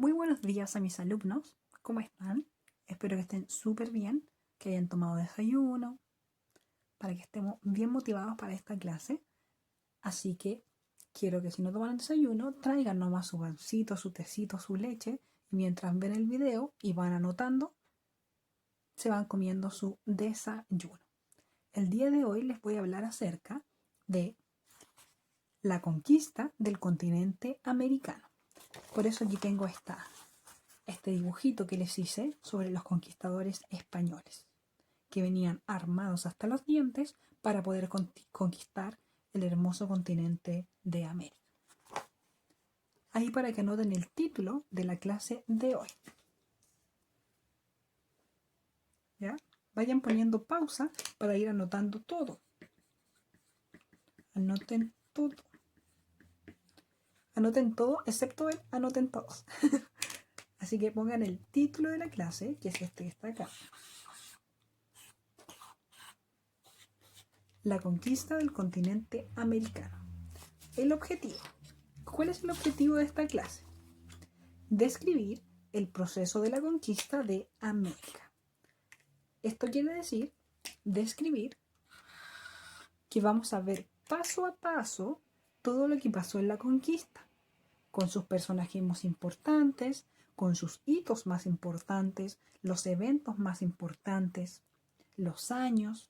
Muy buenos días a mis alumnos. ¿Cómo están? Espero que estén súper bien, que hayan tomado desayuno, para que estemos bien motivados para esta clase. Así que quiero que si no toman desayuno, traigan nomás su pancito, su tecito, su leche, y mientras ven el video y van anotando, se van comiendo su desayuno. El día de hoy les voy a hablar acerca de la conquista del continente americano. Por eso aquí tengo este dibujito que les hice sobre los conquistadores españoles, que venían armados hasta los dientes para poder conquistar el hermoso continente de América. Ahí para que anoten el título de la clase de hoy. ¿Ya? Vayan poniendo pausa para ir anotando todo. Anoten todo. Anoten todo, excepto el anoten todos. Así que pongan el título de la clase, que es este que está acá. La conquista del continente americano. El objetivo. ¿Cuál es el objetivo de esta clase? Describir el proceso de la conquista de América. Esto quiere decir describir que vamos a ver paso a paso todo lo que pasó en la conquista, con sus personajes más importantes, con sus hitos más importantes, los eventos más importantes, los años,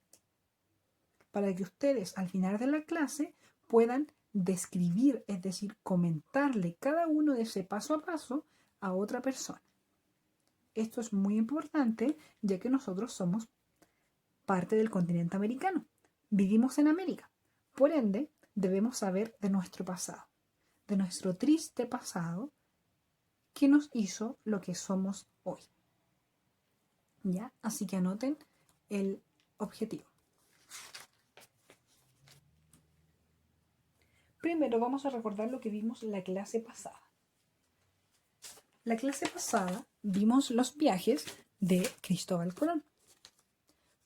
para que ustedes al final de la clase puedan describir, es decir, comentarle cada uno de ese paso a paso a otra persona. Esto es muy importante, ya que nosotros somos parte del continente americano. Vivimos en América. Por ende, debemos saber de nuestro pasado, de nuestro triste pasado que nos hizo lo que somos hoy. ¿Ya? Así que anoten el objetivo. Primero vamos a recordar lo que vimos la clase pasada. La clase pasada vimos los viajes de Cristóbal Colón.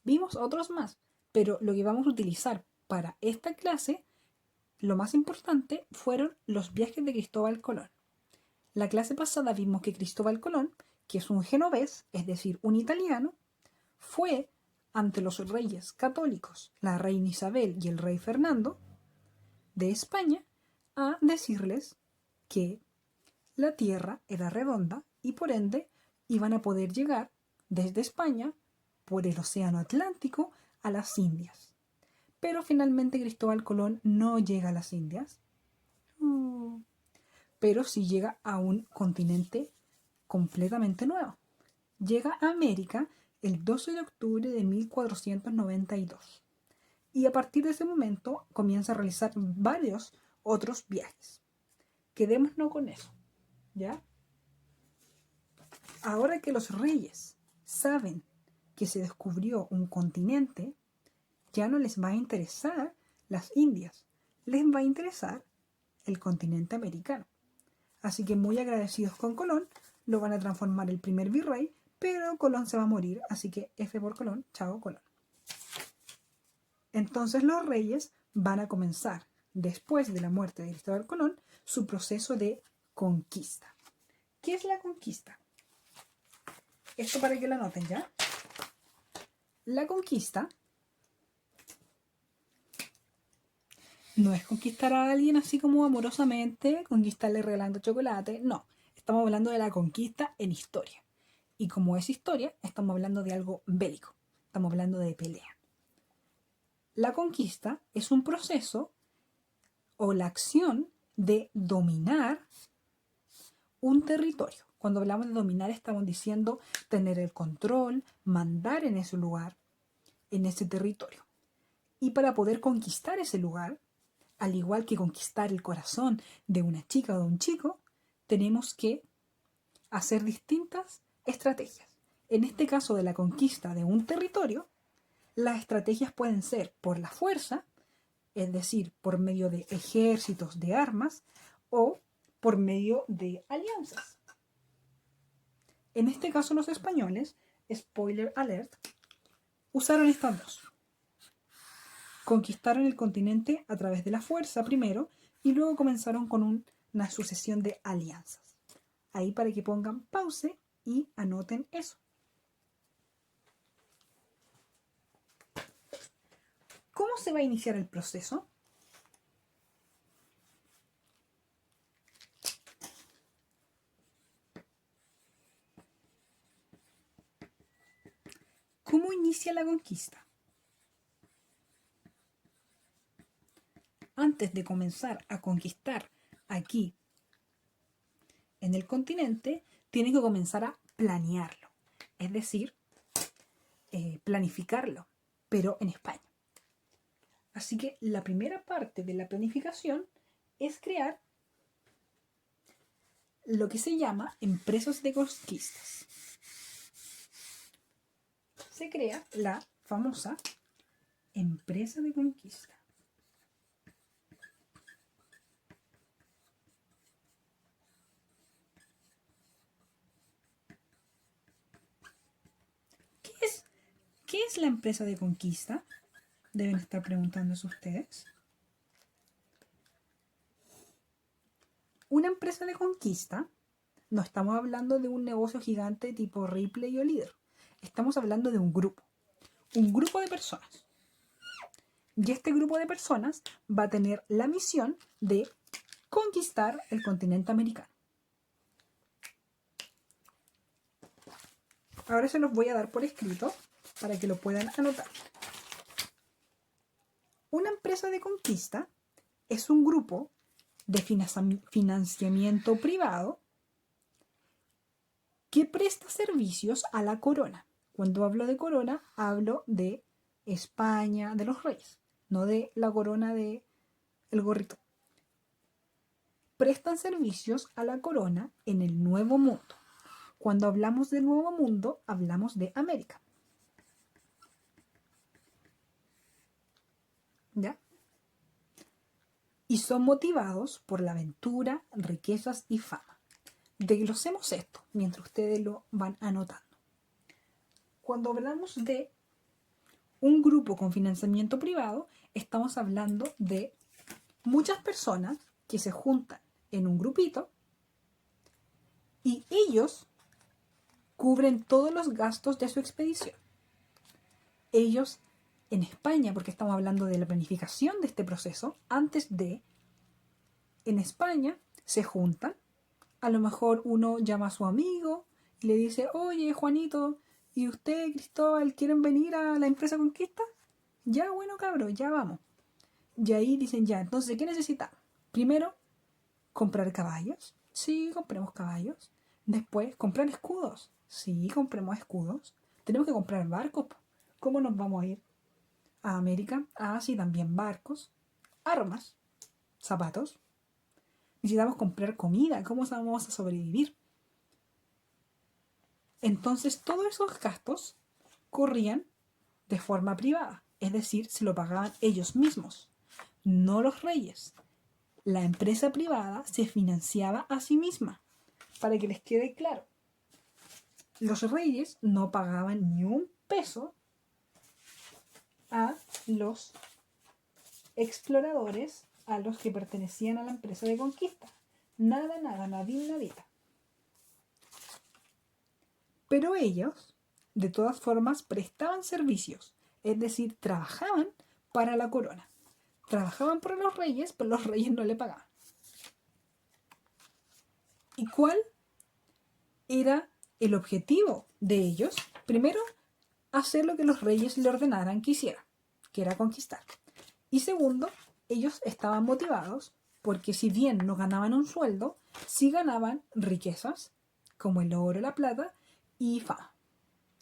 Vimos otros más, pero lo que vamos a utilizar para esta clase, lo más importante, fueron los viajes de Cristóbal Colón. La clase pasada vimos que Cristóbal Colón, que es un genovés, es decir, un italiano, fue ante los reyes católicos, la reina Isabel y el rey Fernando de España, a decirles que la Tierra era redonda y por ende iban a poder llegar desde España por el Océano Atlántico a las Indias. Pero finalmente Cristóbal Colón no llega a las Indias, pero sí llega a un continente completamente nuevo. Llega a América el 12 de octubre de 1492 y a partir de ese momento comienza a realizar varios otros viajes. Quedémonos con eso, ¿ya? Ahora que los reyes saben que se descubrió un continente, ya no les va a interesar las Indias, les va a interesar el continente americano. Así que muy agradecidos con Colón, lo van a transformar el primer virrey, pero Colón se va a morir, así que F por Colón, chao Colón. Entonces los reyes van a comenzar, después de la muerte de Cristóbal Colón, su proceso de conquista. ¿Qué es la conquista? Esto para que lo anoten, ¿ya? La conquista no es conquistar a alguien así como amorosamente, conquistarle regalando chocolate, no. Estamos hablando de la conquista en historia. Y como es historia, estamos hablando de algo bélico. Estamos hablando de pelea. La conquista es un proceso o la acción de dominar un territorio. Cuando hablamos de dominar estamos diciendo tener el control, mandar en ese lugar, en ese territorio. Y para poder conquistar ese lugar, al igual que conquistar el corazón de una chica o de un chico, tenemos que hacer distintas estrategias. En este caso de la conquista de un territorio, las estrategias pueden ser por la fuerza, es decir, por medio de ejércitos, de armas, o por medio de alianzas. En este caso los españoles, spoiler alert, usaron estas dos. Conquistaron el continente a través de la fuerza primero y luego comenzaron con una sucesión de alianzas. ahí para que pongan pause y anoten eso. ¿Cómo se va a iniciar el proceso? ¿Cómo inicia la conquista? Antes de comenzar a conquistar aquí en el continente, tienen que comenzar a planearlo, es decir, planificarlo, pero en España. Así que la primera parte de la planificación es crear lo que se llama empresas de conquistas. Se crea la famosa empresa de conquista. ¿Qué es la empresa de conquista? Deben estar preguntándose ustedes. Una empresa de conquista, no estamos hablando de un negocio gigante tipo Ripley o Líder. Estamos hablando de un grupo de personas. Y este grupo de personas va a tener la misión de conquistar el continente americano. Ahora se los voy a dar por escrito para que lo puedan anotar. Una empresa de conquista es un grupo de financiamiento privado que presta servicios a la corona. Cuando hablo de corona, hablo de España, de los reyes, no de la corona de el gorrito. Prestan servicios a la corona en el Nuevo Mundo. Cuando hablamos del Nuevo Mundo, hablamos de América. ¿Ya? Y son motivados por la aventura, riquezas y fama. Desglosemos esto mientras ustedes lo van anotando. Cuando hablamos de un grupo con financiamiento privado, estamos hablando de muchas personas que se juntan en un grupito y ellos cubren todos los gastos de su expedición. Ellos en España, porque estamos hablando de la planificación de este proceso, en España se juntan, a lo mejor uno llama a su amigo y le dice, oye Juanito, ¿y usted, Cristóbal, quieren venir a la empresa Conquista? Ya, bueno cabros, ya vamos. Y ahí dicen, ya, entonces, ¿qué necesitamos? Primero, comprar caballos. Sí, compremos caballos. Después, comprar escudos. Sí, compremos escudos. Tenemos que comprar barcos. ¿Cómo nos vamos a ir a América? Ah, sí, también barcos. Armas. Zapatos. Necesitamos comprar comida. ¿Cómo vamos a sobrevivir? Entonces, todos esos gastos corrían de forma privada. Es decir, se lo pagaban ellos mismos, no los reyes. La empresa privada se financiaba a sí misma. Para que les quede claro, los reyes no pagaban ni un peso a los exploradores a los que pertenecían a la empresa de conquista. Nada, nadita. Pero ellos, de todas formas, prestaban servicios, es decir, trabajaban para la corona. Trabajaban por los reyes, pero los reyes no le pagaban. ¿Y cuál era el objetivo de ellos? Primero, hacer lo que los reyes le ordenaran que hiciera, que era conquistar. Y segundo, ellos estaban motivados porque si bien no ganaban un sueldo, sí ganaban riquezas, como el oro, la plata y fama.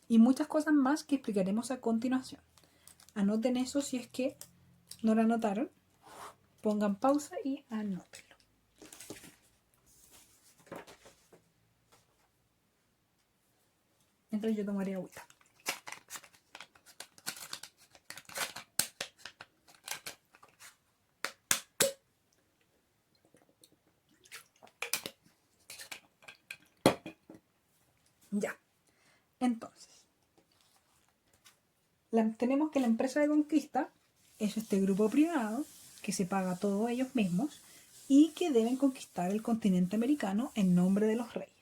Y muchas cosas más que explicaremos a continuación. Anoten eso si es que no lo anotaron. Pongan pausa y anótenlo. Mientras yo tomaré agüita. Ya. Entonces, tenemos que la empresa de conquista es este grupo privado que se paga todo ellos mismos y que deben conquistar el continente americano en nombre de los reyes.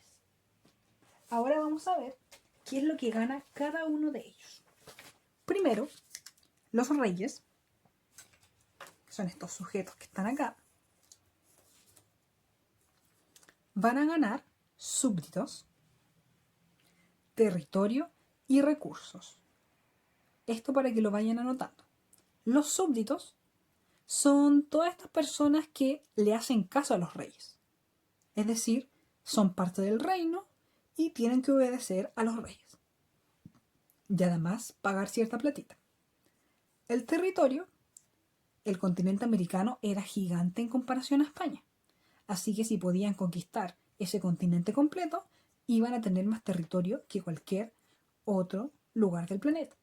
Ahora vamos a ver qué es lo que gana cada uno de ellos. Primero, los reyes, que son estos sujetos que están acá, van a ganar súbditos, territorio y recursos. Esto para que lo vayan anotando. Los súbditos son todas estas personas que le hacen caso a los reyes. Es decir, son parte del reino y tienen que obedecer a los reyes. Y además pagar cierta platita. El territorio, el continente americano era gigante en comparación a España. Así que si podían conquistar ese continente completo, iban a tener más territorio que cualquier otro lugar del planeta.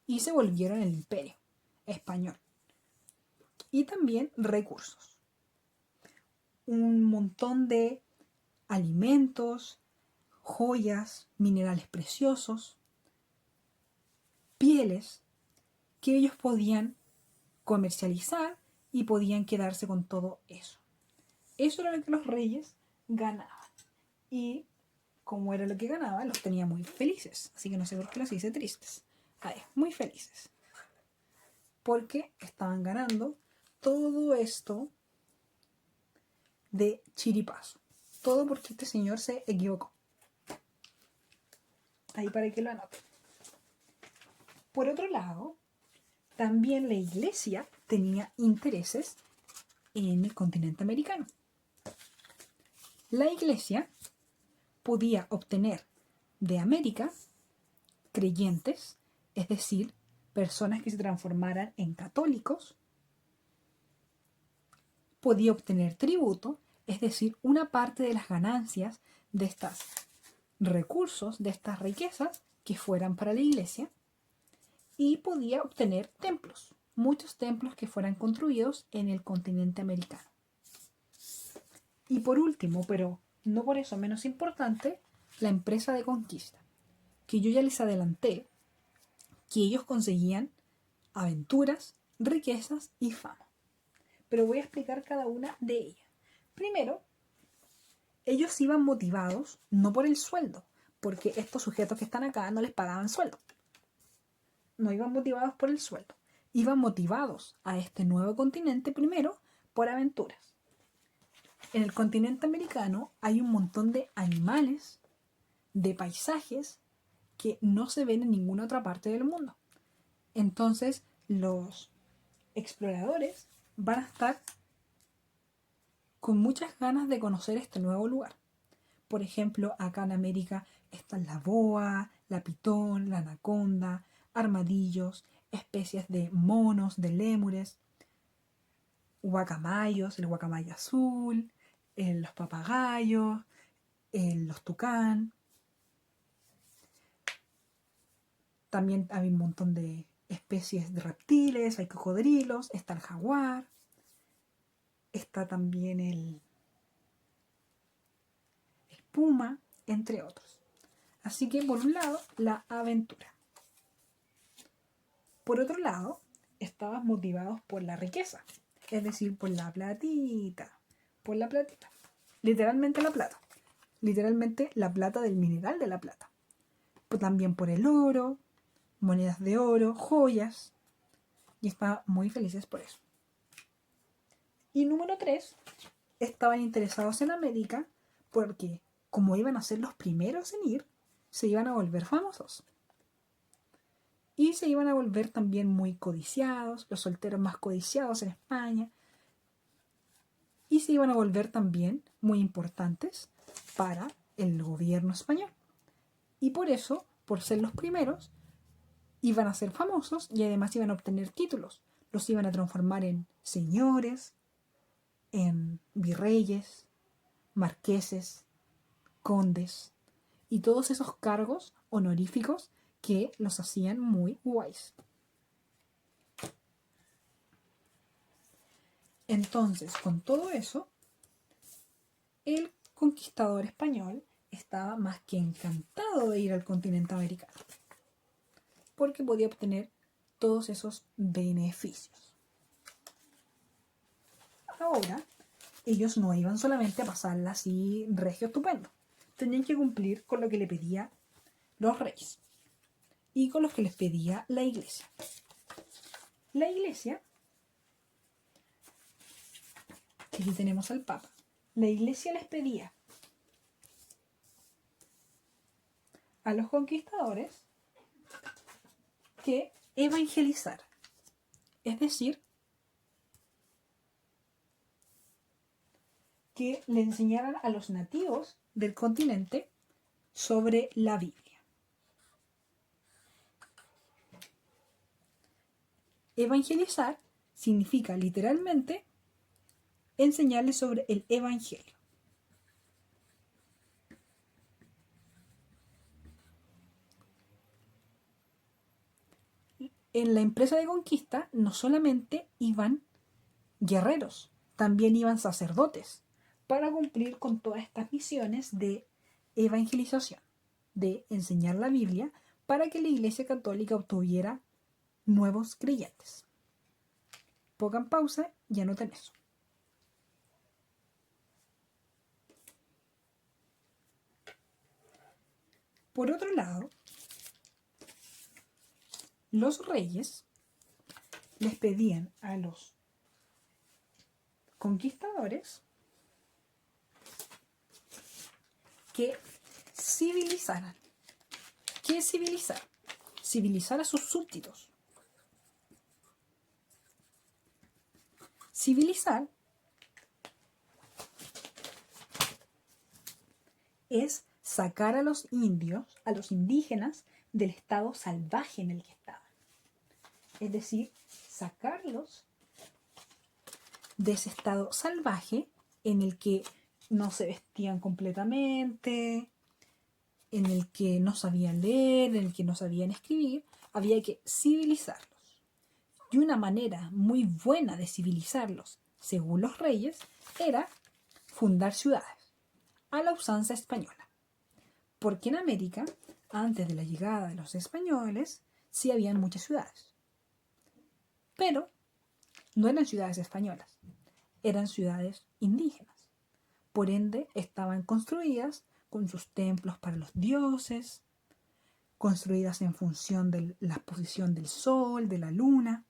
Y se volvieron el imperio español. Y también recursos. Un montón de alimentos, joyas, minerales preciosos, pieles que ellos podían comercializar y podían quedarse con todo eso. Eso era lo que los reyes ganaban. Y como era lo que ganaban, los tenía muy felices. Así que no sé por qué los hice tristes. Muy felices. Porque estaban ganando todo esto de chiripazo. Todo porque este señor se equivocó. Ahí para que lo anoten. Por otro lado, también la iglesia tenía intereses en el continente americano. La iglesia podía obtener de América creyentes, es decir, personas que se transformaran en católicos. Podía obtener tributo, es decir, una parte de las ganancias de estos recursos, de estas riquezas que fueran para la iglesia. Y podía obtener templos, muchos templos que fueran construidos en el continente americano. Y por último, pero no por eso menos importante, la empresa de conquista, que yo ya les adelanté que ellos conseguían aventuras, riquezas y fama. Pero voy a explicar cada una de ellas. Primero, ellos iban motivados no por el sueldo, porque estos sujetos que están acá no les pagaban sueldo. No iban motivados por el sueldo. Iban motivados a este nuevo continente primero por aventuras. En el continente americano hay un montón de animales, de paisajes que no se ven en ninguna otra parte del mundo. Entonces los exploradores van a estar con muchas ganas de conocer este nuevo lugar. Por ejemplo, acá en América están la boa, la pitón, la anaconda, armadillos, especies de monos, de lémures, guacamayos, el guacamayo azul, los papagayos, los tucán. También hay un montón de especies de reptiles, hay cocodrilos, está el jaguar, está también el puma, entre otros. Así que por un lado, la aventura. Por otro lado, estaban motivados por la riqueza, es decir, por la platita, literalmente la plata, literalmente la plata del mineral de la plata. También por el oro, monedas de oro, joyas, y estaban muy felices por eso. Y número 3, estaban interesados en América porque, como iban a ser los primeros en ir, se iban a volver famosos. Y se iban a volver también muy codiciados, los solteros más codiciados en España. Y se iban a volver también muy importantes para el gobierno español. Y por eso, por ser los primeros, iban a ser famosos y además iban a obtener títulos. Los iban a transformar en señores, en virreyes, marqueses, condes y todos esos cargos honoríficos que los hacían muy guays. Entonces, con todo eso, el conquistador español estaba más que encantado de ir al continente americano, porque podía obtener todos esos beneficios. Ahora, ellos no iban solamente a pasarla así regio estupendo, tenían que cumplir con lo que le pedía los reyes y con lo que les pedía la iglesia. La iglesia, que aquí tenemos al Papa, la iglesia les pedía a los conquistadores que evangelizaran, es decir, que le enseñaran a los nativos del continente sobre la Biblia. Evangelizar significa literalmente enseñarles sobre el Evangelio. En la empresa de conquista no solamente iban guerreros, también iban sacerdotes para cumplir con todas estas misiones de evangelización, de enseñar la Biblia para que la Iglesia Católica obtuviera nuevos creyentes. Pongan pausa y anoten eso. Por otro lado, los reyes les pedían a los conquistadores que civilizaran. ¿Qué es civilizar? Civilizar a sus súbditos. Civilizar es sacar a los indios, a los indígenas, del estado salvaje en el que estaban. Es decir, sacarlos de ese estado salvaje en el que no se vestían completamente, en el que no sabían leer, en el que no sabían escribir. Había que civilizarlos. Y una manera muy buena de civilizarlos, según los reyes, era fundar ciudades, a la usanza española. Porque en América, antes de la llegada de los españoles, sí habían muchas ciudades. Pero no eran ciudades españolas, eran ciudades indígenas. Por ende, estaban construidas con sus templos para los dioses, construidas en función de la posición del sol, de la luna.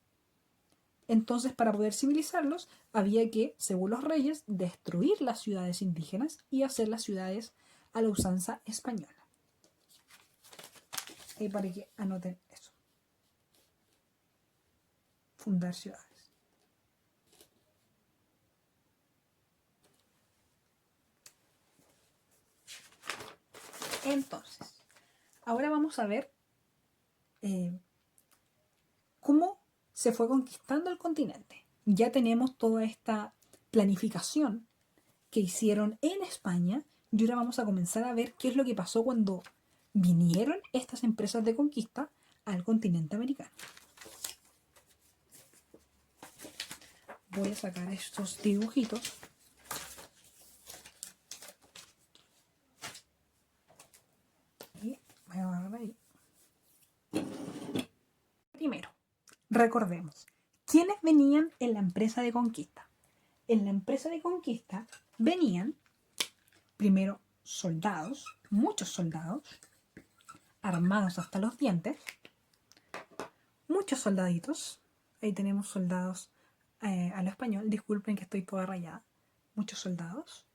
Entonces, para poder civilizarlos, había que, según los reyes, destruir las ciudades indígenas y hacer las ciudades a la usanza española. Ahí para que anoten eso. Fundar ciudades. Entonces, ahora vamos a ver cómo se fue conquistando el continente. Ya tenemos toda esta planificación que hicieron en España y ahora vamos a comenzar a ver qué es lo que pasó cuando vinieron estas empresas de conquista al continente americano. Voy a sacar estos dibujitos. Y voy a agarrar ahí. Primero, recordemos, ¿quiénes venían en la empresa de conquista? En la empresa de conquista venían, primero, soldados, muchos soldados, armados hasta los dientes, muchos soldaditos. Ahí tenemos soldados a lo español, disculpen que estoy toda rayada. Muchos soldados,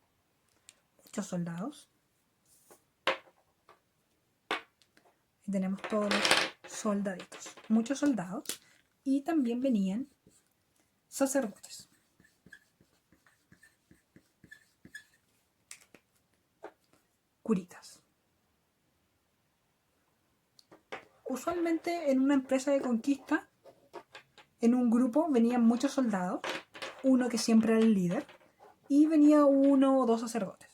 muchos soldados. Y tenemos todos los soldaditos, muchos soldados. Y también venían sacerdotes. Curitas. Usualmente en una empresa de conquista, en un grupo venían muchos soldados, uno que siempre era el líder, y venía uno o dos sacerdotes.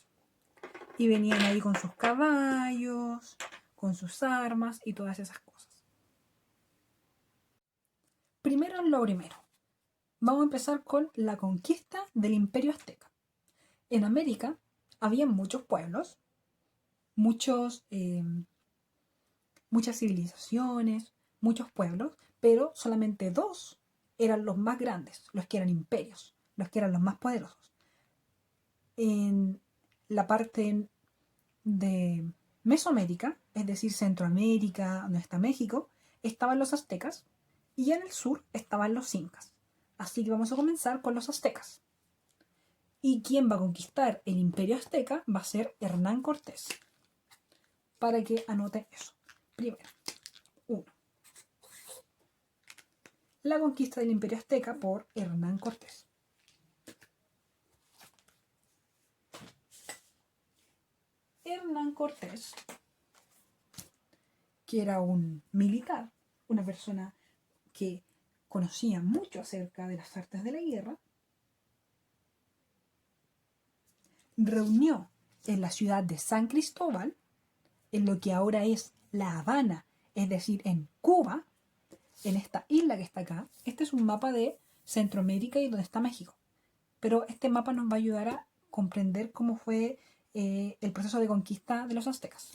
Y venían ahí con sus caballos, con sus armas y todas esas cosas. Primero lo primero. Vamos a empezar con la conquista del Imperio Azteca. En América había muchos pueblos, muchas civilizaciones, muchos pueblos, pero solamente dos eran los más grandes, los que eran imperios, los que eran los más poderosos. En la parte de Mesoamérica, es decir, Centroamérica, donde está México, estaban los aztecas y en el sur estaban los incas. Así que vamos a comenzar con los aztecas. Y quien va a conquistar el imperio azteca va a ser Hernán Cortés. Para que anoten eso. Primero, 1. La conquista del imperio azteca por Hernán Cortés. Hernán Cortés, que era un militar, una persona que conocía mucho acerca de las artes de la guerra, reunió en la ciudad de San Cristóbal, en lo que ahora es La Habana, es decir, en Cuba, en esta isla que está acá. Este es un mapa de Centroamérica y donde está México. Pero este mapa nos va a ayudar a comprender cómo fue el proceso de conquista de los aztecas.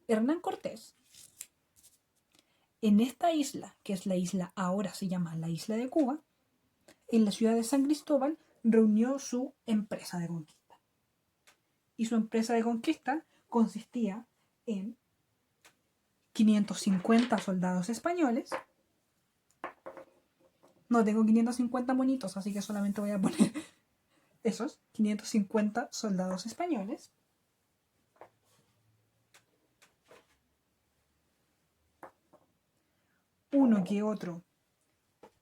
Hernán Cortés, en esta isla, que es la isla ahora se llama la isla de Cuba, en la ciudad de San Cristóbal, reunió su empresa de conquista. Y su empresa de conquista consistía en 550 soldados españoles. No tengo 550 monitos, así que solamente voy a poner esos 550 soldados españoles. Uno que otro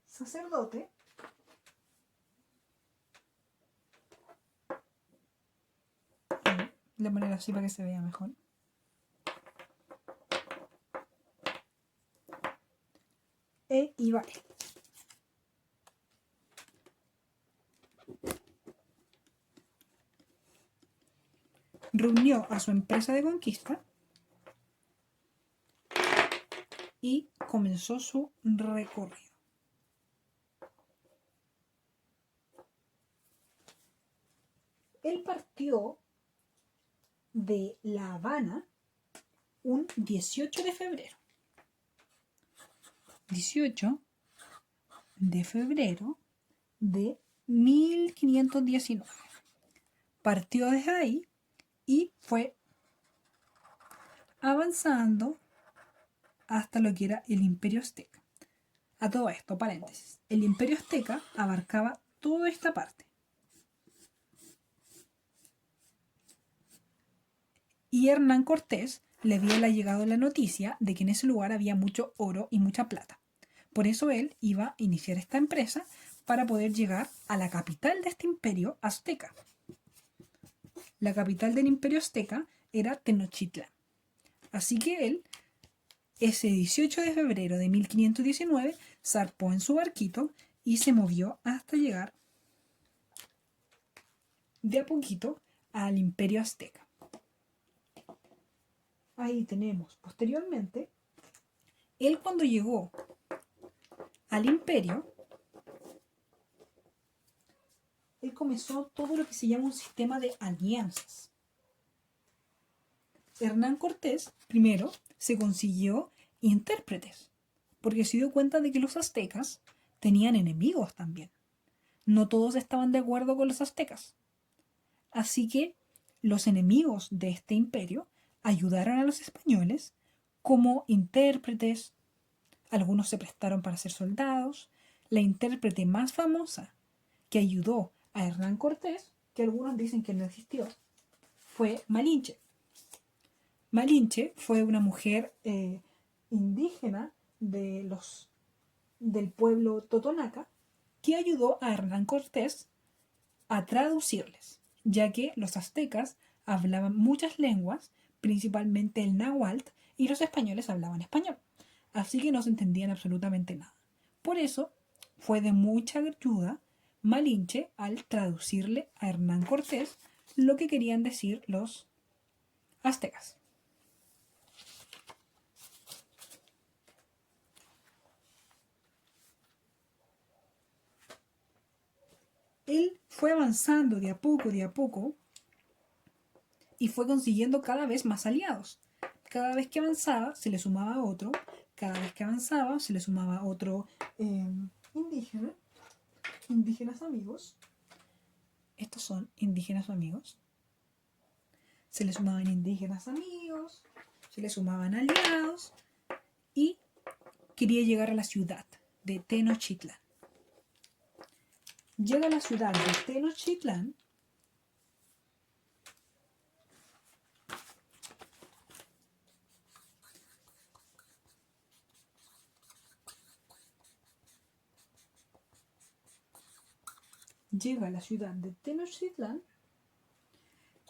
sacerdote. Le voy a poner así para que se vea mejor. Y vale. Reunió a su empresa de conquista y comenzó su recorrido. Él partió de La Habana un 18 de febrero. 18 de febrero de 1519. Partió desde ahí y fue avanzando hasta lo que era el Imperio Azteca. A todo esto, paréntesis, el Imperio Azteca abarcaba toda esta parte. Y Hernán Cortés le había llegado la noticia de que en ese lugar había mucho oro y mucha plata. Por eso él iba a iniciar esta empresa para poder llegar a la capital de este imperio azteca. La capital del imperio azteca era Tenochtitlán. Así que él, ese 18 de febrero de 1519, zarpó en su barquito y se movió hasta llegar de a poquito al imperio azteca. Ahí tenemos posteriormente, él cuando llegó al imperio, él comenzó todo lo que se llama un sistema de alianzas. Hernán Cortés primero se consiguió intérpretes, porque se dio cuenta de que los aztecas tenían enemigos también. No todos estaban de acuerdo con los aztecas. Así que los enemigos de este imperio ayudaron a los españoles como intérpretes. Algunos se prestaron para ser soldados. La intérprete más famosa que ayudó a Hernán Cortés, que algunos dicen que no existió, fue Malinche. Malinche fue una mujer indígena del pueblo Totonaca que ayudó a Hernán Cortés a traducirles, ya que los aztecas hablaban muchas lenguas, principalmente el náhuatl, y los españoles hablaban español. Así que no se entendían absolutamente nada. Por eso fue de mucha ayuda Malinche al traducirle a Hernán Cortés lo que querían decir los aztecas. Él fue avanzando de a poco, y fue consiguiendo cada vez más aliados. Cada vez que avanzaba se le sumaba otro, cada vez que avanzaba se le sumaba otro indígenas amigos. Estos son indígenas amigos. Se le sumaban indígenas amigos, se le sumaban aliados y quería llegar a la ciudad de Tenochtitlán. Llega a la ciudad de Tenochtitlán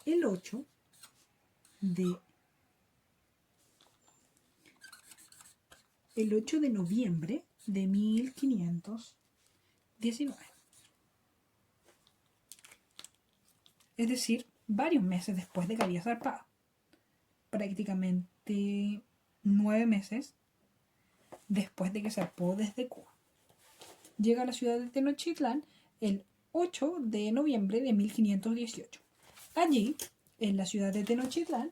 el 8 de noviembre de 1519. Es decir, varios meses después de que había zarpado. Prácticamente 9 meses después de que zarpó desde Cuba. Llega a la ciudad de Tenochtitlán el 8 de noviembre de 1518. Allí, en la ciudad de Tenochtitlán,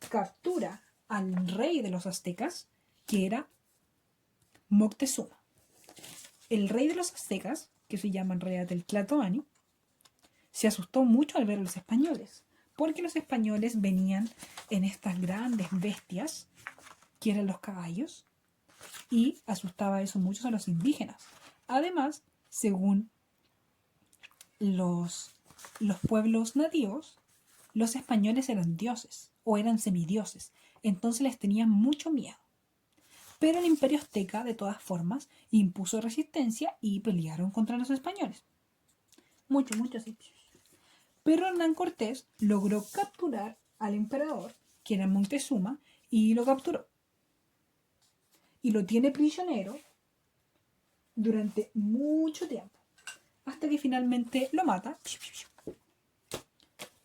captura al rey de los aztecas, que era Moctezuma. El rey de los aztecas, que se llama en realidad el Tlatoani, se asustó mucho al ver a los españoles, porque los españoles venían en estas grandes bestias, que eran los caballos, y asustaba eso mucho a los indígenas. Además, según los pueblos nativos, los españoles eran dioses o eran semidioses, entonces les tenían mucho miedo. Pero el imperio azteca, de todas formas, impuso resistencia y pelearon contra los españoles. Mucho, sí. Pero Hernán Cortés logró capturar al emperador, que era Moctezuma, y lo capturó. Y lo tiene prisionero durante mucho tiempo, hasta que finalmente lo mata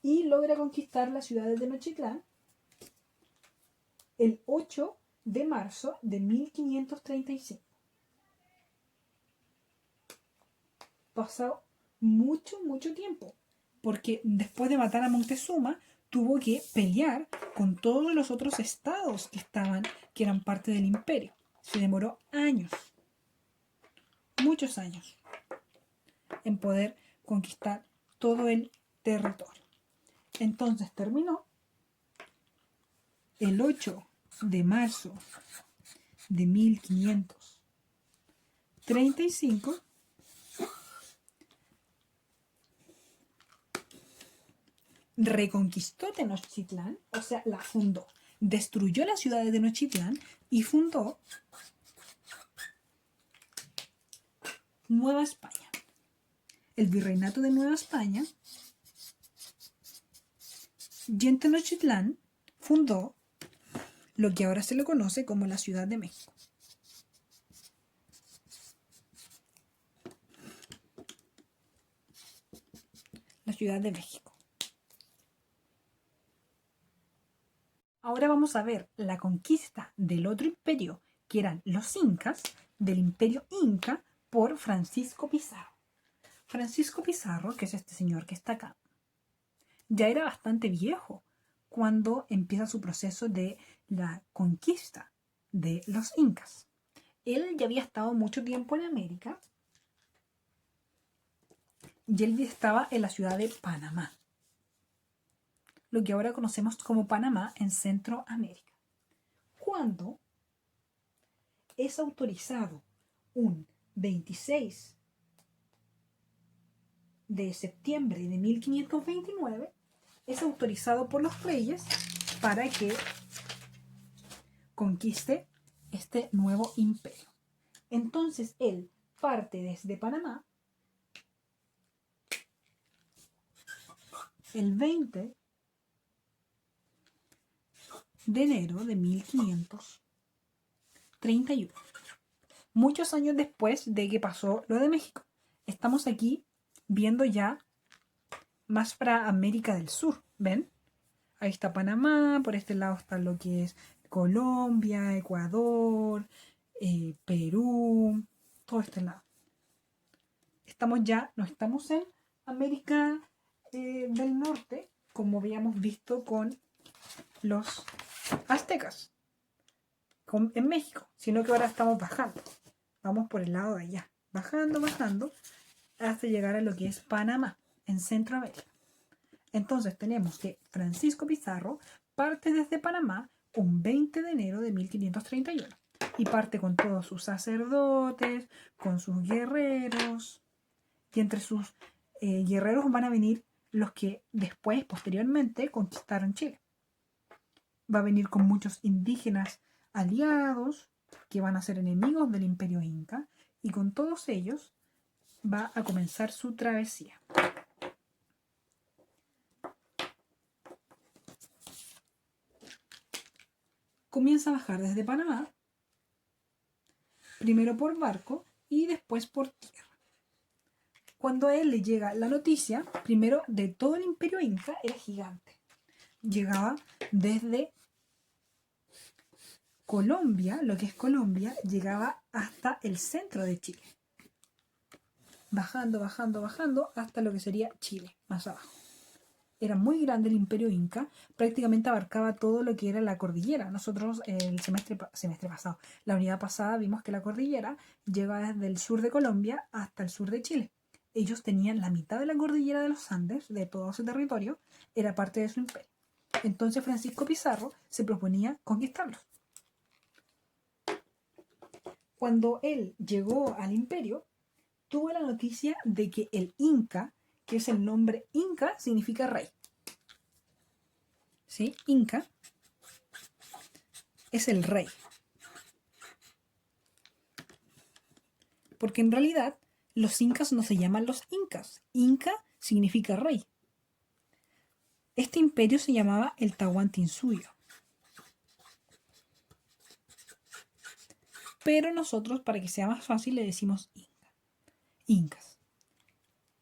y logra conquistar la ciudad de Tenochtitlán el 8 de marzo de 1535. Pasó mucho tiempo, porque después de matar a Moctezuma tuvo que pelear con todos los otros estados que eran parte del imperio. Se demoró años, muchos años, en poder conquistar todo el territorio. Entonces terminó el 8 de marzo de 1535 reconquistó Tenochtitlán, o sea, la fundó. Destruyó la ciudad de Tenochtitlán y fundó Nueva España. El virreinato de Nueva España. Y en Tenochtitlán fundó lo que ahora se le conoce como la Ciudad de México. La Ciudad de México. Ahora vamos a ver la conquista del otro imperio, que eran los incas, del imperio inca, por Francisco Pizarro. Francisco Pizarro, que es este señor que está acá, ya era bastante viejo cuando empieza su proceso de la conquista de los incas. Él ya había estado mucho tiempo en América y él estaba en la ciudad de Panamá, lo que ahora conocemos como Panamá en Centroamérica. Cuando es autorizado un 26 de septiembre de 1529, es autorizado por los reyes para que conquiste este nuevo imperio. Entonces él parte desde Panamá el 20 de enero de 1531, muchos años después de que pasó lo de México. Estamos aquí viendo ya más para América del Sur, ¿ven? Ahí está Panamá, por este lado está lo que es Colombia, Ecuador, Perú, todo este lado. No estamos en América del Norte, como habíamos visto con los aztecas, en México, sino que ahora estamos bajando. Vamos por el lado de allá, bajando, hasta llegar a lo que es Panamá, en Centroamérica. Entonces tenemos que Francisco Pizarro parte desde Panamá un 20 de enero de 1531 y parte con todos sus sacerdotes, con sus guerreros, y entre sus guerreros van a venir los que después, posteriormente, conquistaron Chile. Va a venir con muchos indígenas aliados que van a ser enemigos del Imperio Inca, y con todos ellos va a comenzar su travesía. Comienza a bajar desde Panamá, primero por barco y después por tierra. Cuando a él le llega la noticia, primero de todo el Imperio Inca, era gigante. Llegaba desde Colombia, lo que es Colombia, llegaba hasta el centro de Chile. Bajando, bajando, bajando hasta lo que sería Chile, más abajo. Era muy grande el Imperio Inca, prácticamente abarcaba todo lo que era la cordillera. Nosotros el semestre pasado, la unidad pasada, vimos que la cordillera llega desde el sur de Colombia hasta el sur de Chile. Ellos tenían la mitad de la cordillera de los Andes, de todo ese territorio, era parte de su imperio. Entonces Francisco Pizarro se proponía conquistarlos. Cuando él llegó al imperio, tuvo la noticia de que el Inca, que es el nombre Inca, significa rey. ¿Sí? Inca es el rey. Porque en realidad los incas no se llaman los incas. Inca significa rey. Este imperio se llamaba el Tahuantinsuyo. Pero nosotros, para que sea más fácil, le decimos Inca. Incas.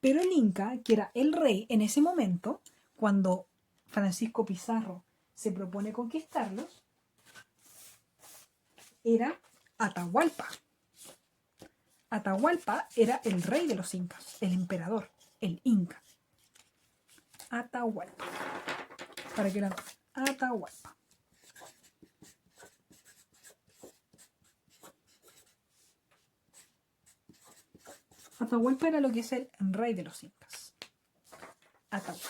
Pero el Inca, que era el rey en ese momento, cuando Francisco Pizarro se propone conquistarlos, era Atahualpa. Atahualpa era el rey de los incas, el emperador, el Inca. Atahualpa. Para que la Atahualpa. Atahualpa era lo que es el rey de los incas. Atahualpa.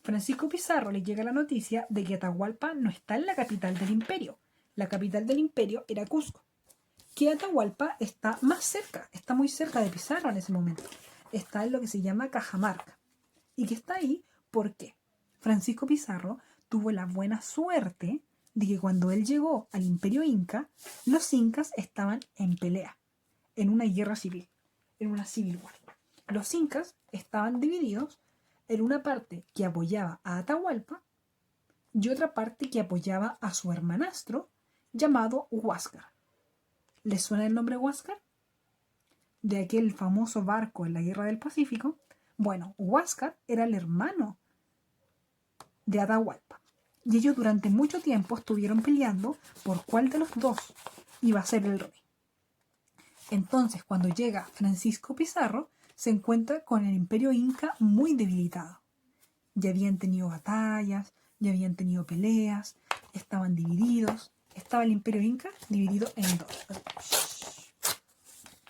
Francisco Pizarro le llega la noticia de que Atahualpa no está en la capital del imperio. La capital del imperio era Cusco. Que Atahualpa está más cerca, está muy cerca de Pizarro en ese momento. Está en lo que se llama Cajamarca. Y que está ahí porque Francisco Pizarro tuvo la buena suerte de que cuando él llegó al imperio inca, los incas estaban en pelea, en una guerra civil, en una civil war. Los incas estaban divididos en una parte que apoyaba a Atahualpa y otra parte que apoyaba a su hermanastro llamado Huáscar. ¿Les suena el nombre Huáscar? De aquel famoso barco en la Guerra del Pacífico. Bueno, Huáscar era el hermano de Atahualpa. Y ellos durante mucho tiempo estuvieron peleando por cuál de los dos iba a ser el rey. Entonces, cuando llega Francisco Pizarro, se encuentra con el imperio inca muy debilitado. Ya habían tenido batallas, ya habían tenido peleas, estaban divididos. Estaba el imperio inca dividido en dos.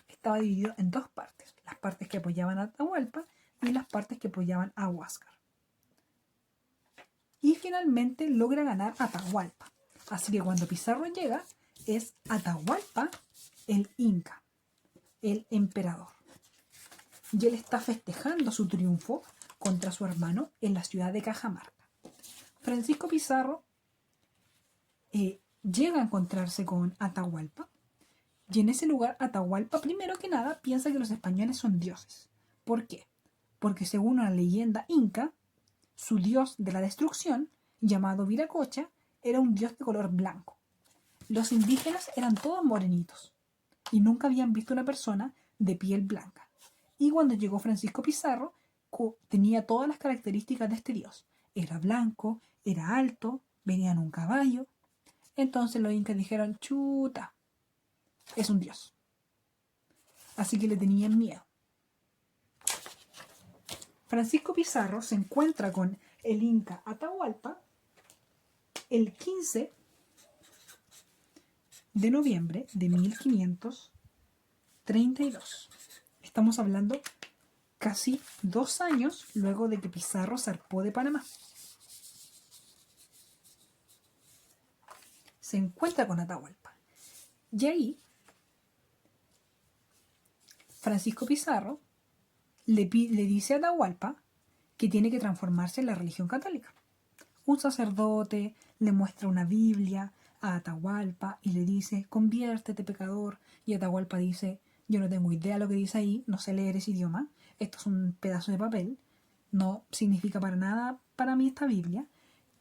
Estaba dividido en dos partes. Las partes que apoyaban a Atahualpa y las partes que apoyaban a Huáscar. Y finalmente logra ganar Atahualpa. Así que cuando Pizarro llega, es Atahualpa el Inca, el emperador. Y él está festejando su triunfo contra su hermano en la ciudad de Cajamarca. Francisco Pizarro llega a encontrarse con Atahualpa. Y en ese lugar, Atahualpa, primero que nada, piensa que los españoles son dioses. ¿Por qué? Porque según una leyenda inca, su dios de la destrucción, llamado Viracocha, era un dios de color blanco. Los indígenas eran todos morenitos y nunca habían visto una persona de piel blanca. Y cuando llegó Francisco Pizarro, tenía todas las características de este dios. Era blanco, era alto, venía en un caballo. Entonces los incas dijeron, chuta, es un dios. Así que le tenían miedo. Francisco Pizarro se encuentra con el inca Atahualpa el 15 de noviembre de 1532. Estamos hablando casi 2 años luego de que Pizarro zarpó de Panamá. Se encuentra con Atahualpa. Y ahí, Francisco Pizarro le dice a Atahualpa que tiene que transformarse en la religión católica. Un sacerdote le muestra una Biblia a Atahualpa y le dice, conviértete, pecador. Y Atahualpa dice, yo no tengo idea de lo que dice ahí, no sé leer ese idioma, esto es un pedazo de papel, no significa para nada para mí esta Biblia.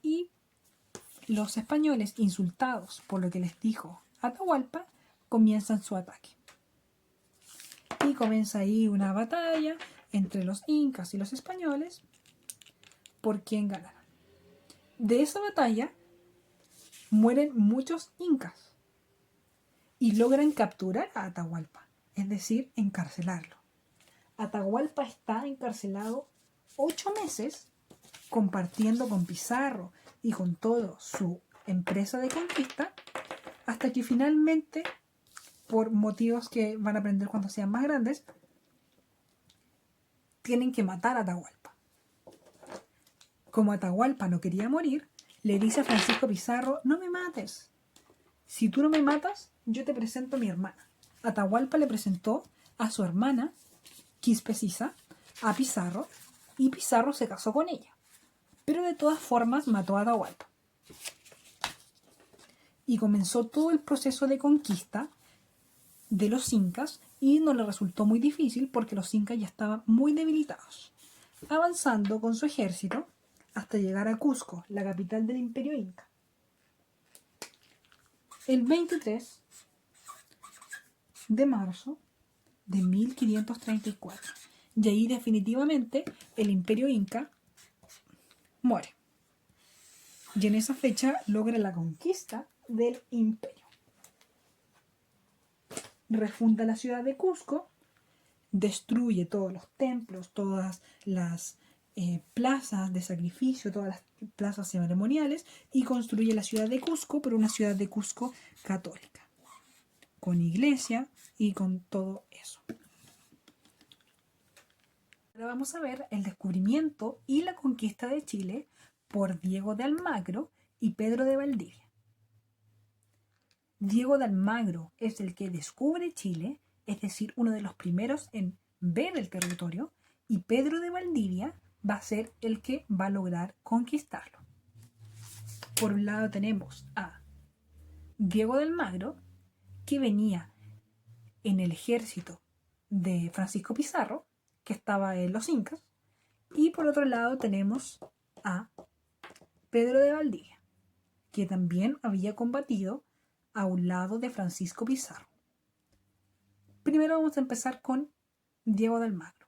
Y los españoles, insultados por lo que les dijo Atahualpa, comienzan su ataque. Y comienza ahí una batalla entre los incas y los españoles por quién ganará. De esa batalla mueren muchos incas y logran capturar a Atahualpa, es decir, encarcelarlo. Atahualpa está encarcelado 8 meses compartiendo con Pizarro y con todo su empresa de conquista, hasta que finalmente, por motivos que van a aprender cuando sean más grandes, tienen que matar a Atahualpa. Como Atahualpa no quería morir, le dice a Francisco Pizarro, no me mates. Si tú no me matas, yo te presento a mi hermana. Atahualpa le presentó a su hermana, Quispe Sisa, a Pizarro, y Pizarro se casó con ella. Pero de todas formas mató a Atahualpa. Y comenzó todo el proceso de conquista de los incas y no le resultó muy difícil porque los incas ya estaban muy debilitados, avanzando con su ejército hasta llegar a Cusco, la capital del imperio inca. El 23 de marzo de 1534. Y ahí definitivamente el imperio inca muere. Y en esa fecha logra la conquista del imperio. Refunda la ciudad de Cusco, destruye todos los templos, todas las plazas de sacrificio, todas las plazas ceremoniales y construye la ciudad de Cusco, pero una ciudad de Cusco católica, con iglesia y con todo eso. Ahora vamos a ver el descubrimiento y la conquista de Chile por Diego de Almagro y Pedro de Valdivia. Diego de Almagro es el que descubre Chile, es decir, uno de los primeros en ver el territorio, y Pedro de Valdivia va a ser el que va a lograr conquistarlo. Por un lado tenemos a Diego de Almagro, que venía en el ejército de Francisco Pizarro, que estaba en los incas, y por otro lado tenemos a Pedro de Valdivia, que también había combatido a un lado de Francisco Pizarro. Primero vamos a empezar con Diego de Almagro.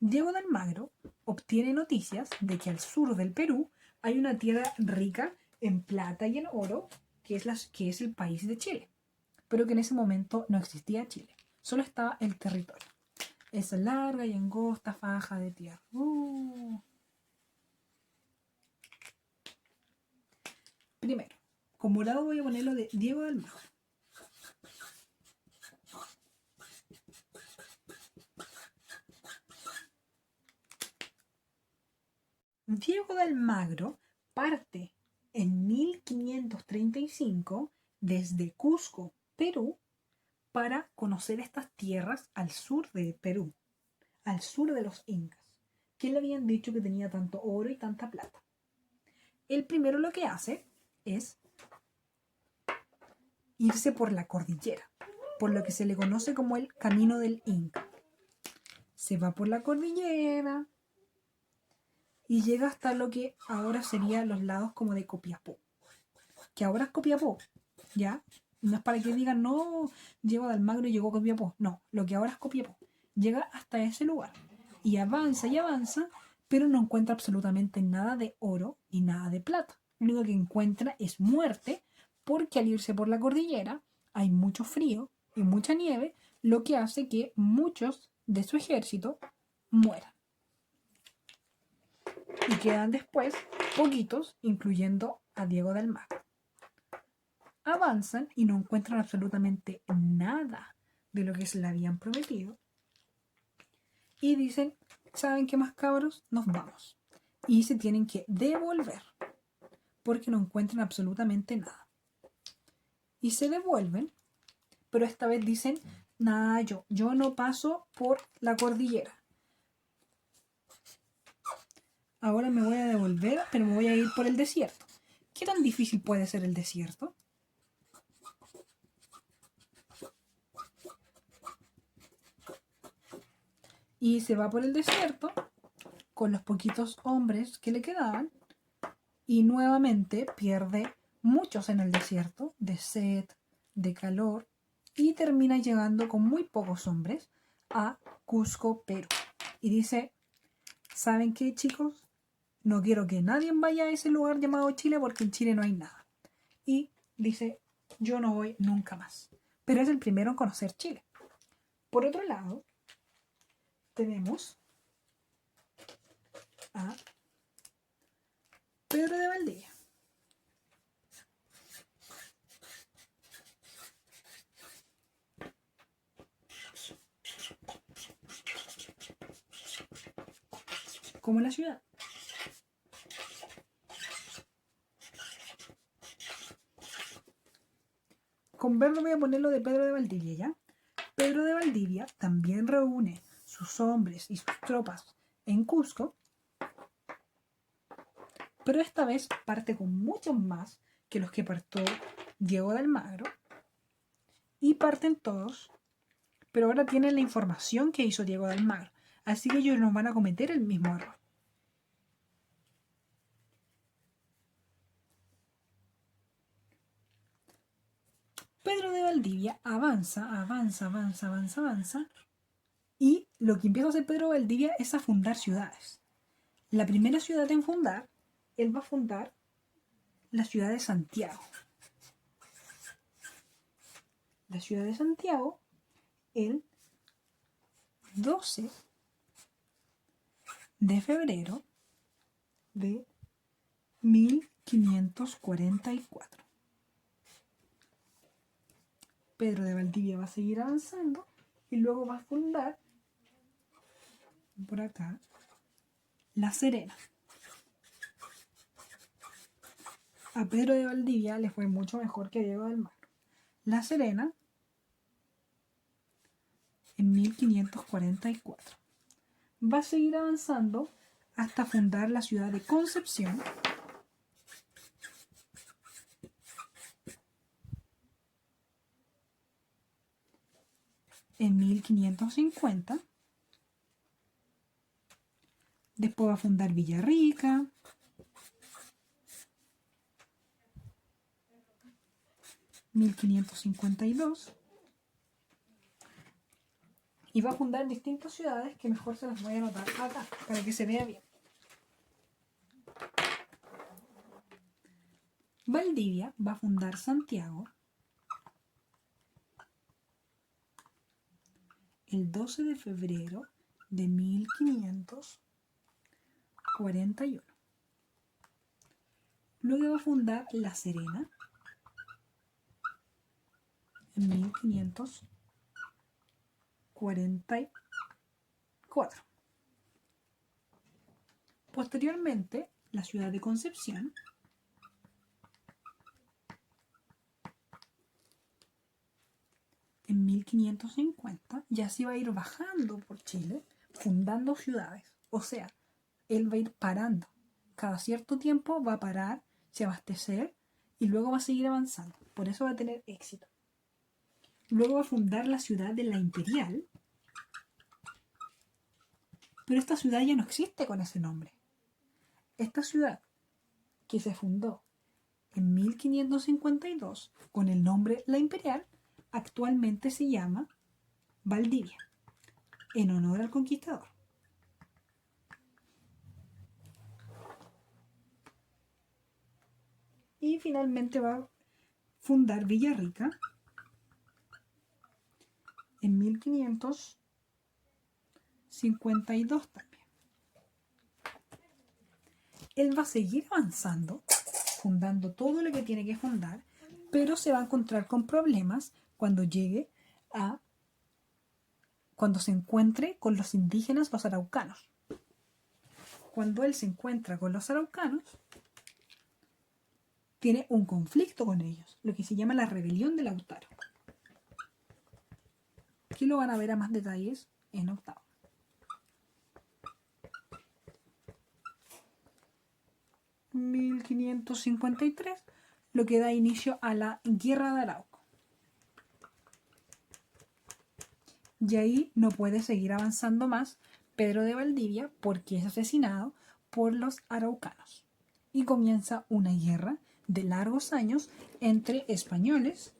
Diego de Almagro obtiene noticias de que al sur del Perú hay una tierra rica en plata y en oro, que es el país de Chile, pero que en ese momento no existía Chile, solo estaba el territorio. Esa larga y angosta faja de tierra. Primero, como lado voy a poner lo de Diego de Almagro. Diego de Almagro parte en 1535 desde Cusco, Perú, para conocer estas tierras al sur de Perú, al sur de los incas, que le habían dicho que tenía tanto oro y tanta plata. El primero lo que hace es irse por la cordillera, por lo que se le conoce como el Camino del Inca. Se va por la cordillera y llega hasta lo que ahora serían los lados como de Copiapó, que ahora es Copiapó, ¿ya? No es para que digan, no, Diego de Almagro llegó a Copiapó. No, lo que ahora es Copiapó. Llega hasta ese lugar y avanza, pero no encuentra absolutamente nada de oro y nada de plata. Lo único que encuentra es muerte, porque al irse por la cordillera hay mucho frío y mucha nieve, lo que hace que muchos de su ejército mueran. Y quedan después poquitos, incluyendo a Diego de Almagro. Avanzan y no encuentran absolutamente nada de lo que se le habían prometido. y dicen, ¿saben qué más, cabros? Nos vamos. Y se tienen que devolver porque no encuentran absolutamente nada. Y se devuelven, pero esta vez dicen, nada, yo no paso por la cordillera. Ahora me voy a devolver, pero me voy a ir por el desierto. ¿Qué tan difícil puede ser el desierto? Y se va por el desierto con los poquitos hombres que le quedaban y nuevamente pierde muchos en el desierto, de sed, de calor, y termina llegando con muy pocos hombres a Cusco, Perú. Y dice, ¿saben qué, chicos? No quiero que nadie vaya a ese lugar llamado Chile porque en Chile no hay nada. Y dice, yo no voy nunca más. Pero es el primero en conocer Chile. Por otro lado, tenemos a Pedro de Valdivia. Como la ciudad. Con verlo voy a poner lo de Pedro de Valdivia, ¿ya? Pedro de Valdivia también reúne sus hombres y sus tropas en Cusco, pero esta vez parte con muchos más que los que partió Diego de Almagro, y parten todos, pero ahora tienen la información que hizo Diego de Almagro, así que ellos no van a cometer el mismo error. Pedro de Valdivia avanza, y lo que empieza a hacer Pedro de Valdivia es a fundar ciudades. La primera ciudad en fundar, él va a fundar la ciudad de Santiago. La ciudad de Santiago, el 12 de febrero de 1544. Pedro de Valdivia va a seguir avanzando y luego va a fundar por acá La Serena. A Pedro de Valdivia le fue mucho mejor que a Diego de Almagro. La Serena en 1544. Va a seguir avanzando hasta fundar la ciudad de Concepción en 1550. Después va a fundar Villarrica. En 1552. Y va a fundar distintas ciudades que mejor se las voy a anotar acá para que se vea bien. Valdivia va a fundar Santiago el 12 de febrero de 1541. Luego va a fundar La Serena en 1544. Posteriormente, la ciudad de Concepción en 1550 ya se iba a ir bajando por Chile, fundando ciudades. O sea, él va a ir parando. Cada cierto tiempo va a parar, se va a abastecer y luego va a seguir avanzando. Por eso va a tener éxito. Luego va a fundar la ciudad de La Imperial, pero esta ciudad ya no existe con ese nombre. Esta ciudad, que se fundó en 1552 con el nombre La Imperial, actualmente se llama Valdivia, en honor al conquistador. Y finalmente va a fundar Villarrica en 1552 también. Él va a seguir avanzando, fundando todo lo que tiene que fundar, pero se va a encontrar con problemas cuando llegue a cuando se encuentre con los indígenas, los araucanos. Cuando él se encuentra con los araucanos, tiene un conflicto con ellos, lo que se llama la rebelión de Lautaro. Aquí lo van a ver a más detalles en octavo. En 1553, lo que da inicio a la Guerra de Arauco. Y ahí no puede seguir avanzando más Pedro de Valdivia porque es asesinado por los araucanos. Y comienza una guerra de largos años entre españoles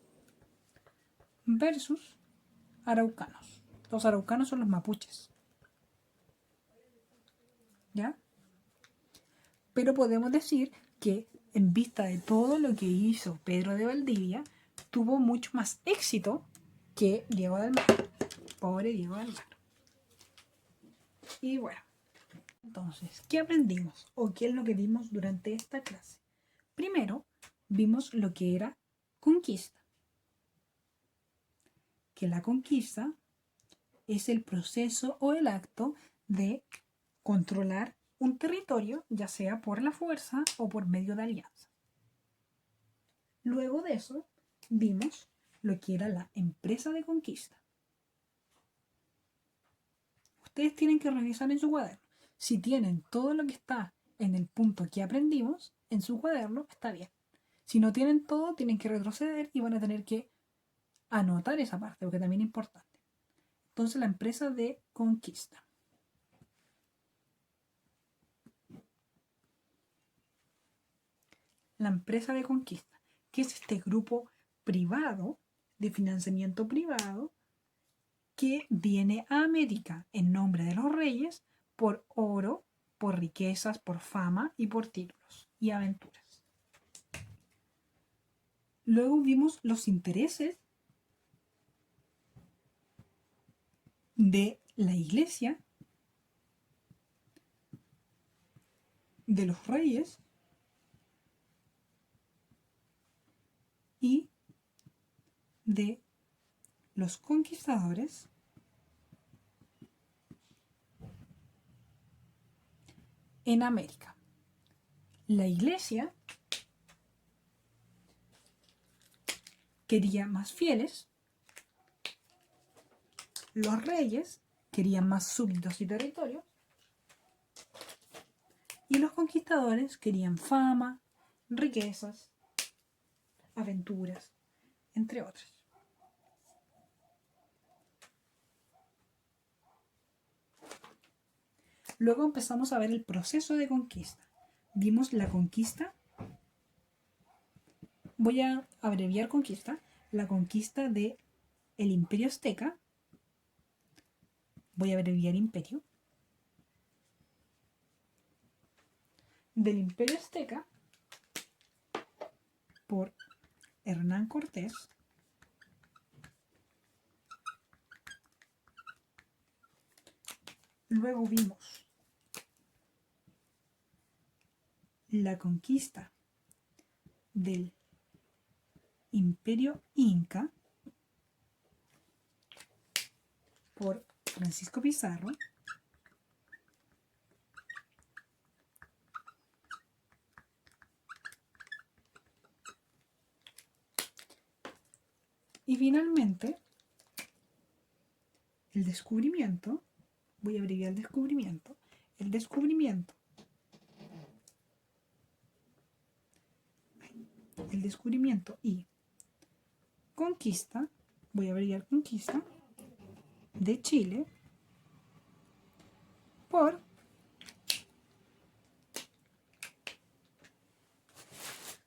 versus araucanos. Los araucanos son los mapuches. ¿Ya? Pero podemos decir que en vista de todo lo que hizo Pedro de Valdivia, tuvo mucho más éxito que Diego de Almagro. Pobre Diego de Almagro. Y bueno, entonces, ¿qué aprendimos o qué es lo que vimos durante esta clase? Primero, vimos lo que era conquista. Que la conquista es el proceso o el acto de controlar un territorio, ya sea por la fuerza o por medio de alianza. Luego de eso, vimos lo que era la empresa de conquista. Ustedes tienen que revisar en su cuaderno. Si tienen todo lo que está en el punto que aprendimos en su cuaderno, está bien. Si no tienen todo, tienen que retroceder y van a tener que anotar esa parte, porque también es importante. Entonces, la empresa de conquista. La empresa de conquista, que es este grupo privado, de financiamiento privado, que viene a América en nombre de los reyes por oro, por riquezas, por fama y por títulos y aventuras. Luego vimos los intereses de la iglesia, de los reyes y de los conquistadores en América. La iglesia quería más fieles, los reyes querían más súbditos y territorios, y los conquistadores querían fama, riquezas, aventuras, entre otras. Luego empezamos a ver el proceso de conquista. Vimos la conquista. Voy a abreviar conquista. La conquista del Imperio Azteca. Voy a abreviar imperio. Del Imperio Azteca por Hernán Cortés. Luego vimos la conquista del Imperio Inca por Francisco Pizarro. Y finalmente, el descubrimiento, voy a abreviar el descubrimiento y conquista, voy a abreviar conquista, de Chile por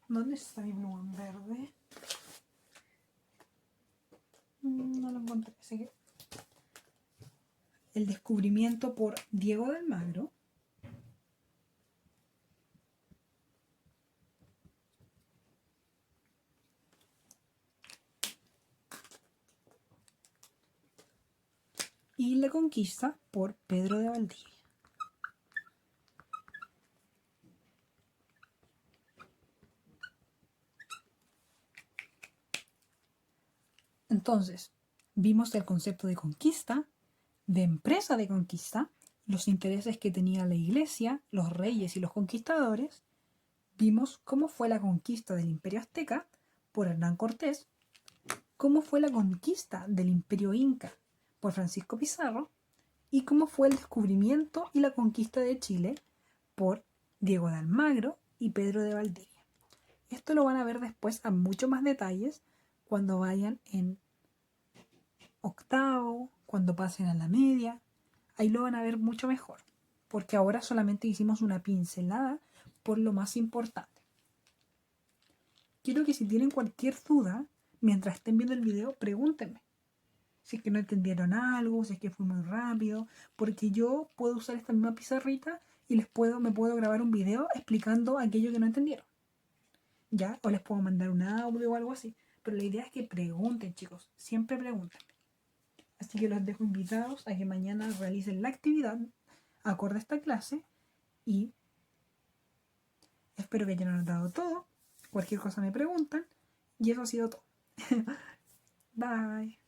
¿dónde está mi pluma en verde? No lo encontré, así que el descubrimiento por Diego de Almagro. Y la conquista por Pedro de Valdivia. Entonces, vimos el concepto de conquista, de empresa de conquista, los intereses que tenía la iglesia, los reyes y los conquistadores, vimos cómo fue la conquista del Imperio Azteca por Hernán Cortés, cómo fue la conquista del Imperio Inca por Francisco Pizarro y cómo fue el descubrimiento y la conquista de Chile por Diego de Almagro y Pedro de Valdivia. Esto lo van a ver después a mucho más detalles cuando vayan en octavo, cuando pasen a la media. Ahí lo van a ver mucho mejor, porque ahora solamente hicimos una pincelada por lo más importante. Quiero que si tienen cualquier duda, mientras estén viendo el video, pregúntenme. Si es que no entendieron algo, si es que fue muy rápido, porque yo puedo usar esta misma pizarrita y me puedo grabar un video explicando aquello que no entendieron. ¿Ya? O les puedo mandar un audio o algo así. Pero la idea es que pregunten, chicos. Siempre pregunten. Así que los dejo invitados a que mañana realicen la actividad acorde a esta clase y espero que hayan anotado todo. Cualquier cosa me preguntan y eso ha sido todo. Bye.